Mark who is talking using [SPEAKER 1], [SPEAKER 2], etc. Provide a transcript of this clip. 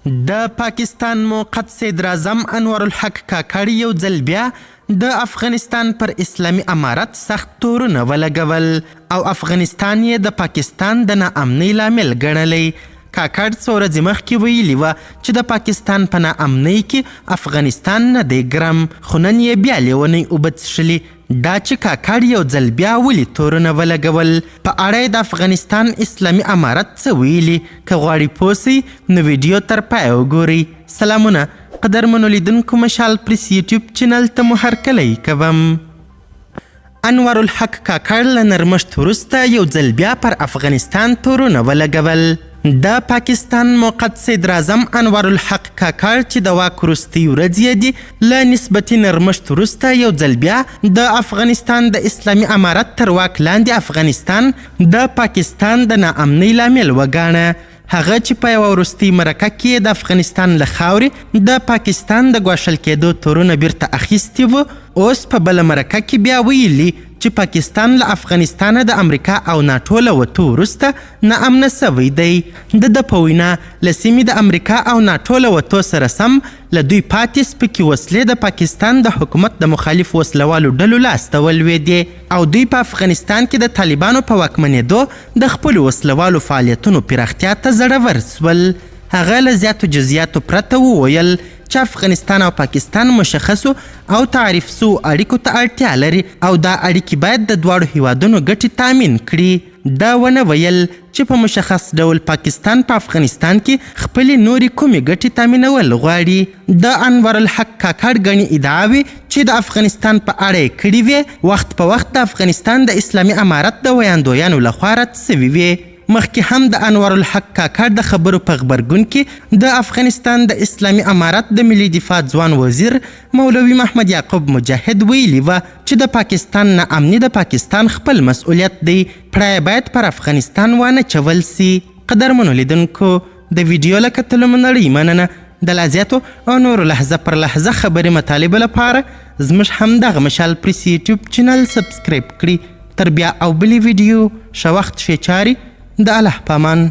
[SPEAKER 1] د پاکستان موقت صدراعظم انور الحق کاکړ یو ځل بیا د افغانستان پر اسلامي امارت سخت تورونه ولګول او افغانستان یې د پاکستان د ناامنۍ لامل ګڼلی. کاکړ څو ورځې مخکې ویلي وه چې د پاکستان په ناامنۍ کې افغانستان نه دی ګرم، خو نن یې بیا لیونی اوبه څښلي. دا چې کاکړ یو ځل بیا ولې تورونه ولګول، په اړه یې د افغانستان اسلامي امارت څه ویلي. که غواړئ پوه سئ نو ویډیو تر پایه وګورئ. سلامونه قدرمنو لیدونکو، مشال پریس یوټیوب چینل ته مو هرکلی کوم. انور الحق کاکړ له نرمښت وروسته یو ځل بیا پر افغانستان تورونه ولګول. د پاکستان موقت صدراعظم انور الحق کاکړ چې د واک وروستۍ ورځې دي له نسبتي نرمښت وروسته یو ځل بیا د افغانستان د اسلامي امارت تر واک لاندې افغانستان د پاکستان د ناامنۍ لامل وګاڼه. هغه چې په یوه وروستۍ مرکه کې د افغانستان له خاورې د پاکستان د ګواښل کېدو تورونه بیرته اخیستي وو، اوس په بله مرکه کې بیا ویلي چې پاکستان له افغانستانه د امریکا او ناټو له وتو وروسته ناامنه سوی دی. د په وینا له سیمې د امریکا او ناټو له وتو سره سم له دوی پاتې سپکې وسلې د پاکستان د حکومت د مخالف وسلوالو ډلو لاسته ولوېدې او دوی په افغانستان کې د طالبانو په واکمنېدو د خپلو وسلوالو فعالیتونو پراختیا ته زړور سول. هغه له زیاتو جزیاتو پرته وویل چې افغانستان او پاکستان مشخصو او تعریف سو اړیکو ته اړتیا لري او دا اړیکې باید د دواړو هیوادونو ګټې تامین کړي. دا ونه ویل چې په مشخص ډول پاکستان په افغانستان کې خپلې نورې کومې ګټې تامینول غواړي. د انور الحق کاکړ ګڼې ادعاوې چې د افغانستان په اړه یې کړې وې وخت په وخت د افغانستان د اسلامي امارت د ویاندویانو لخوا رد سوي وې. مخکې هم د انور الحق کاکړ د خبرو په غبرګون کې د افغانستان د اسلامي امارت د ملي دفاع ځوان وزیر مولوي محمد یعقوب مجاهد ویلي وه چې د پاکستان ناامني د پاکستان خپل مسؤلیت دی، پړه باید پر افغانستان وانه چول سي. قدرمنو لیدونکو، د ویډیو له کتلو مو نړۍ مننه. د لا زیاتو او نورو لحظه پر لحظه خبرې مطالبو لپاره زموږ همدغه مشال پریس یوټیوب چینل سبسکرایب کړئ. تر بیا او بلې ویډیو ښه وخت ښې چارې. د الله پامان.